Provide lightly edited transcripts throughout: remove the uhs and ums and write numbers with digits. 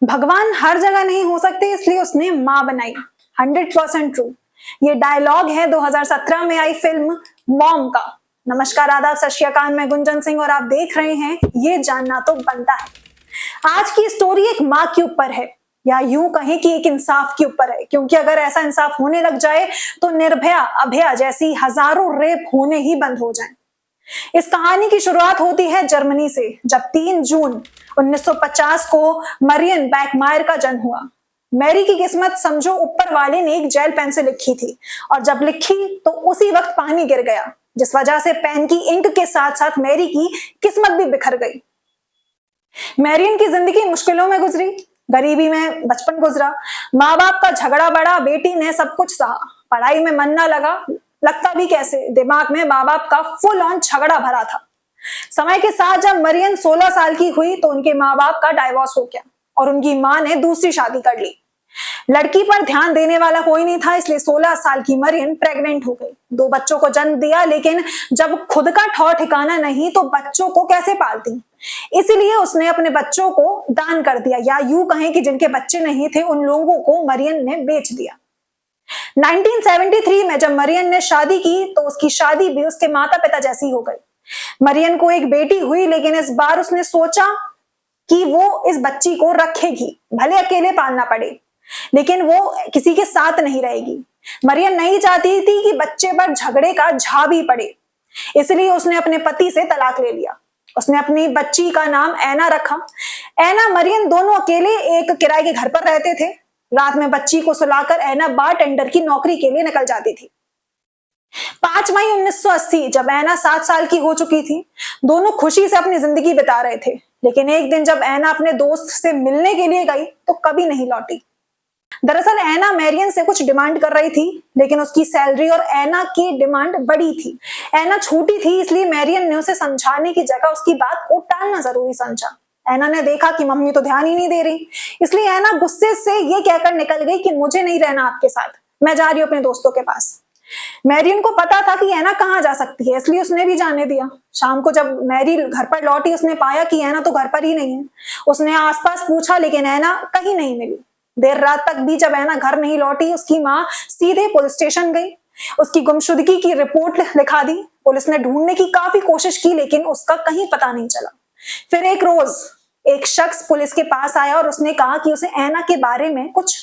भगवान हर जगह नहीं हो सकते, इसलिए उसने माँ बनाई। 100% ट्रू। ये डायलॉग है 2017 में आई फिल्म मॉम का। नमस्कार, आदाब, सत श्री अकाल, मैं गुंजन सिंह और आप देख रहे हैं ये जानना तो बनता है। आज की स्टोरी एक माँ के ऊपर है, या यूं कहें कि एक इंसाफ के ऊपर है, क्योंकि अगर ऐसा इंसाफ होने लग जाए तो निर्भया, अभया जैसी हजारों रेप होने ही बंद हो जाएं। इस कहानी की शुरुआत होती है जर्मनी से, जब 3 जून 1950 को मरियन बैकमायर का जन्म हुआ। मैरी की किस्मत समझो ऊपर वाले ने एक जेल पेन से लिखी थी, और जब लिखी तो उसी वक्त पानी गिर गया, जिस वजह से पेन की इंक के साथ साथ मैरी की किस्मत भी बिखर गई। मैरियन की जिंदगी मुश्किलों में गुजरी, गरीबी में बचपन गुजरा, माँ बाप का झगड़ा बढ़ा, बेटी ने सब कुछ सहा, पढ़ाई में मन ना लगा, लगता भी कैसे, दिमाग में माँ बाप का फुल ऑन झगड़ा भरा था। समय के साथ जब मरियम 16 साल की हुई तो उनके माँ बाप का डाइवोर्स हो गया और उनकी माँ ने दूसरी शादी कर ली। लड़की पर ध्यान देने वाला कोई नहीं था, इसलिए 16 साल की मरियम प्रेग्नेंट हो गई। 2 बच्चों को जन्म दिया, लेकिन जब खुद का ठौर ठिकाना नहीं तो बच्चों को कैसे पालती, इसीलिए उसने अपने बच्चों को दान कर दिया, या यूं कहें कि जिनके बच्चे नहीं थे उन लोगों को मरियम ने बेच दिया। 1973 में जब मरियम ने शादी की तो उसकी शादी भी उसके माता पिता जैसी हो गई। मरियम को एक बेटी हुई, लेकिन इस बार उसने सोचा कि वो इस बच्ची को रखेगी, भले अकेले पालना पड़े, लेकिन वो किसी के साथ नहीं रहेगी। मरियम नहीं चाहती थी कि बच्चे पर झगड़े का झा भी पड़े, इसलिए उसने अपने पति से तलाक ले लिया। उसने अपनी बच्ची का नाम ऐना रखा। ऐना मरियम दोनों अकेले एक किराए के घर पर रहते थे। रात में बच्ची को सुलाकर ऐना बारटेंडर की नौकरी के लिए निकल जाती थी। 5 मई 1980 जब ऐना 7 साल की हो चुकी थी, दोनों खुशी से अपनी जिंदगी बिता रहे थे, लेकिन एक दिन जब ऐना अपने दोस्त से मिलने के लिए गई तो कभी नहीं लौटी। दरअसल ऐना मैरियन से कुछ डिमांड कर रही थी, लेकिन उसकी सैलरी और ऐना की डिमांड बड़ी थी। ऐना छोटी थी, इसलिए मैरियन ने उसे समझाने की जगह उसकी बात को टालना जरूरी समझा। ऐना ने देखा कि मम्मी तो ध्यान ही नहीं दे रही, इसलिए ऐना गुस्से से ये कहकर निकल गई कि मुझे नहीं रहना आपके साथ, मैं जा रही हूँ अपने दोस्तों के पास। मैरियन को पता था कि ऐना कहाँ जा सकती है, इसलिए उसने भी जाने दिया। शाम को जब मैरी घर पर लौटी, उसने पाया कि ऐना तो घर पर ही नहीं है। उसने आसपास पूछा, लेकिन ऐना कहीं नहीं मिली। देर रात तक भी जब ऐना घर नहीं लौटी, उसकी माँ सीधे पुलिस स्टेशन गई, उसकी गुमशुदगी की रिपोर्ट लिखा दी। पुलिस ने ढूंढने की काफी कोशिश की, लेकिन उसका कहीं पता नहीं चला। फिर एक रोज एक शख्स पुलिस के पास आया और उसने कहा कि उसे ऐना के बारे में कुछ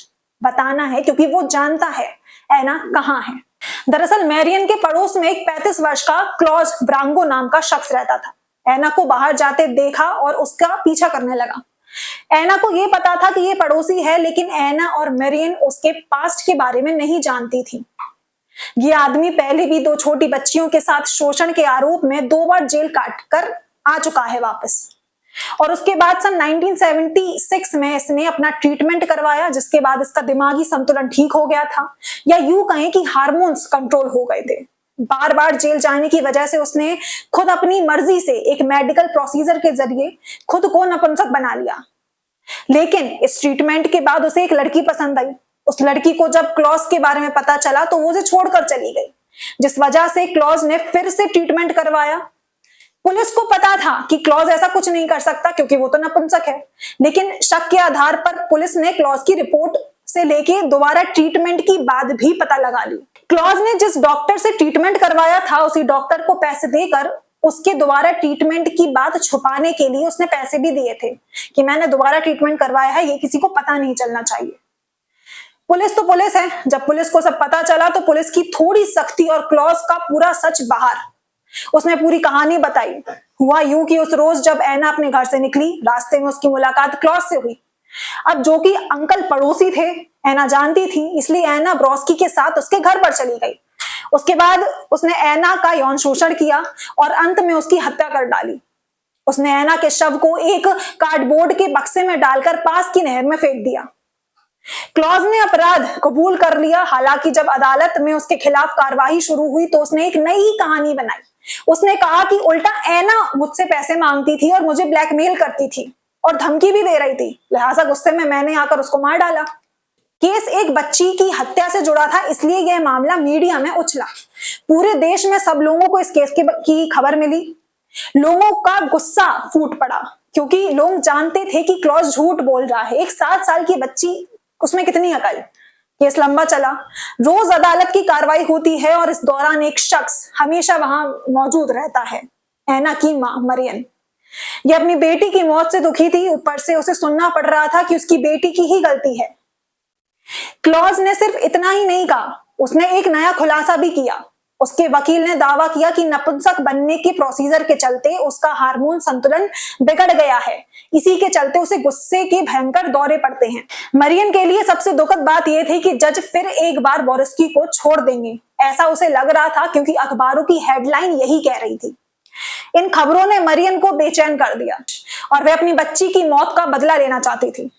बताना है, क्योंकि वो जानता है ऐना कहाँ है। दरअसल मैरियन के पड़ोस में एक 35 वर्ष का क्लॉज ब्रांगो नाम का शख्स रहता था। ऐना को बाहर जाते देखा और उसका पीछा करने लगा। ऐना को यह पता था कि ये पड़ोसी है, लेकिन ऐना और मैरियन उसके पास्ट के बारे में नहीं जानती थी। ये आदमी पहले भी 2 छोटी बच्चियों के साथ शोषण के आरोप में 2 बार जेल काट कर आ चुका है वापस। और उसके बाद सन 1976 में इसने अपना ट्रीटमेंट करवाया, जिसके बाद इसका दिमागी संतुलन ठीक हो गया था, या यूं कहें कि हार्मोन्स कंट्रोल हो गए थे। बार बार जेल जाने की वजह से उसने खुद अपनी मर्जी से एक मेडिकल प्रोसीजर के जरिए खुद को नपुंसक बना लिया। लेकिन इस ट्रीटमेंट के बाद उसे एक लड़की पसंद आई। उस लड़की को जब क्लॉज के बारे में पता चला तो वो उसे छोड़कर चली गई, जिस वजह से क्लॉज ने फिर से ट्रीटमेंट करवाया। पुलिस को पता था कि क्लॉज ऐसा कुछ नहीं कर सकता, क्योंकि वो तो नपुंसक है, लेकिन शक के आधार पर पुलिस ने क्लॉज की रिपोर्ट से लेके दोबारा ट्रीटमेंट की बात भी पता लगा ली। क्लॉज ने जिस डॉक्टर से ट्रीटमेंट करवाया था, उसी डॉक्टर को पैसे देकर उसके दोबारा ट्रीटमेंट की बात छुपाने के लिए उसने पैसे भी दिए थे कि मैंने दोबारा ट्रीटमेंट करवाया है, ये किसी को पता नहीं चलना चाहिए। पुलिस तो पुलिस है, जब पुलिस को सब पता चला तो पुलिस की थोड़ी सख्ती और क्लॉज का पूरा सच बाहर। उसने पूरी कहानी बताई। हुआ यूं कि उस रोज जब ऐना अपने घर से निकली, रास्ते में उसकी मुलाकात क्लॉज से हुई। अब जो कि अंकल पड़ोसी थे, ऐना जानती थी, इसलिए ऐना ब्रॉस्की के साथ उसके घर पर चली गई। उसके बाद उसने ऐना का यौन शोषण किया और अंत में उसकी हत्या कर डाली। उसने ऐना के शव को एक कार्डबोर्ड के बक्से में डालकर पास की नहर में फेंक दिया। क्लॉज ने अपराध कबूल कर लिया। हालांकि जब अदालत में उसके खिलाफ कार्रवाई शुरू हुई तो उसने एक नई कहानी बनाई। उसने कहा कि उल्टा ऐना मुझसे पैसे मांगती थी और मुझे ब्लैकमेल करती थी और धमकी भी दे रही थी, लिहाजा गुस्से में मैंने आकर उसको मार डाला। केस एक बच्ची की हत्या से जुड़ा था, इसलिए यह मामला मीडिया में उछला। पूरे देश में सब लोगों को इस केस की खबर मिली। लोगों का गुस्सा फूट पड़ा क्योंकि लोग जानते थे कि क्लॉज झूठ बोल रहा है। एक 7 साल की बच्ची, उसमें कितनी अकल। केस लंबा चला, रोज अदालत की कार्रवाई होती है और इस दौरान एक शख्स हमेशा वहां मौजूद रहता है, ऐना की मां मरियम। ये अपनी बेटी की मौत से दुखी थी, ऊपर से उसे सुनना पड़ रहा था कि उसकी बेटी की ही गलती है। क्लॉज ने सिर्फ इतना ही नहीं कहा, उसने एक नया खुलासा भी किया। उसके वकील ने दावा किया कि नपुंसक बनने के प्रोसीजर के चलते उसका हार्मोन संतुलन बिगड़ गया है, इसी के चलते उसे गुस्से के भयंकर दौरे पड़ते हैं। मरियम के लिए सबसे दुखद बात यह थी कि जज फिर एक बार बोरिस्की को छोड़ देंगे, ऐसा उसे लग रहा था क्योंकि अखबारों की हेडलाइन यही कह रही थी। इन खबरों ने मरियम को बेचैन कर दिया और वह अपनी बच्ची की मौत का बदला लेना चाहती थी।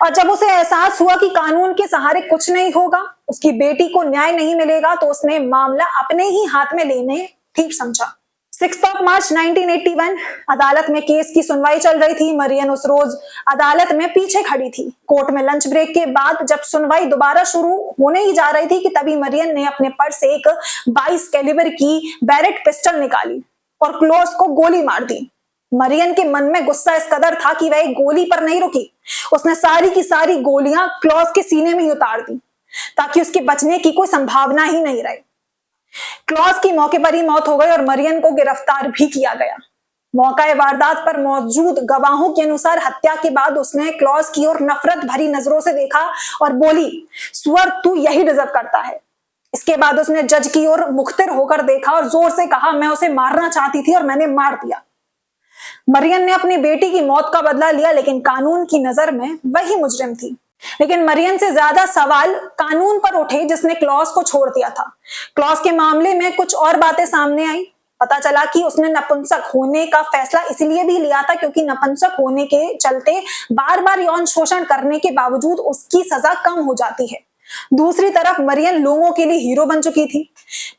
और जब उसे एहसास हुआ कि कानून के सहारे कुछ नहीं होगा, उसकी बेटी को न्याय नहीं मिलेगा, तो उसने मामला अपने ही हाथ में लेने ठीक समझा। 6 मार्च 1981 अदालत में केस की सुनवाई चल रही थी। मरियम उस रोज अदालत में पीछे खड़ी थी। कोर्ट में लंच ब्रेक के बाद जब सुनवाई दोबारा शुरू होने ही जा रही थी कि तभी मरियम ने अपने पर्स से एक 22 कैलिबर की बैरेट पिस्टल निकाली और क्लॉज को गोली मार दी। मरियम के मन में गुस्सा इस कदर था कि वह एक गोली पर नहीं रुकी, उसने सारी की सारी गोलियां क्लॉज के सीने में ही उतार दी ताकि उसके बचने की कोई संभावना ही नहीं रही। क्लॉज की मौके पर ही मौत हो गई और मरियम को गिरफ्तार भी किया गया। मौका वारदात पर मौजूद गवाहों के अनुसार हत्या के बाद उसने क्लॉज की ओर नफरत भरी नजरों से देखा और बोली, सुअर तू यही डिजर्व करता है। इसके बाद उसने जज की ओर मुख्तिर होकर देखा और जोर से कहा, मैं उसे मारना चाहती थी और मैंने मार दिया। मरियम ने अपनी बेटी की मौत का बदला लिया, लेकिन कानून की नजर में वही मुजरिम थी। लेकिन मरियम से ज्यादा सवाल कानून पर उठे जिसने क्लॉज को छोड़ दिया था। क्लॉज के मामले में कुछ और बातें सामने आई। पता चला कि उसने नपुंसक होने का फैसला इसलिए भी लिया था क्योंकि नपुंसक होने के चलते बार बार यौन शोषण करने के बावजूद उसकी सजा कम हो जाती है। दूसरी तरफ मरियम लोगों के लिए हीरो बन चुकी थी,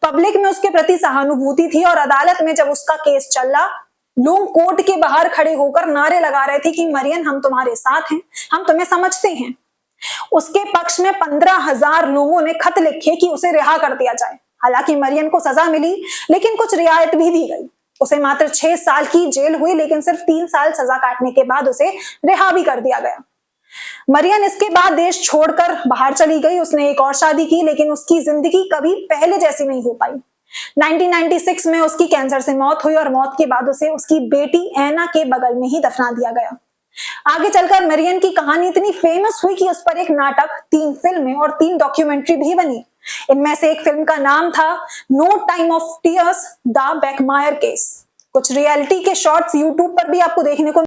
पब्लिक में उसके प्रति सहानुभूति थी और अदालत में जब उसका केस चला, लोग कोर्ट के बाहर खड़े होकर नारे लगा रहे थे कि मरियम हम तुम्हारे साथ हैं, हम तुम्हें समझते हैं। उसके पक्ष में 15,000 लोगों ने खत लिखे कि उसे रिहा कर दिया जाए। हालांकि मरियम को सजा मिली, लेकिन कुछ रियायत भी दी गई। उसे मात्र 6 साल की जेल हुई, लेकिन सिर्फ 3 साल सजा काटने के बाद उसे रिहा भी कर दिया गया। मरियम इसके बाद देश छोड़कर बाहर चली गई। उसने एक और शादी की, लेकिन उसकी जिंदगी कभी पहले जैसी नहीं हो पाई। 1996 में उसकी कैंसर से मौत हुई और मौत के बाद उसे उसकी बेटी ऐना के बगल में ही दफना दिया गया। आगे चलकर मरियम की कहानी इतनी फेमस हुई कि उस पर एक नाटक, 3 फिल्में और 3 डॉक्यूमेंट्री भी बनी। इनमें से एक फिल्म का नाम था no time of tears, the बैकमायर केस। कुछ रियलिटी के शॉर्ट्स यूट्यूब पर भी आपको देखने को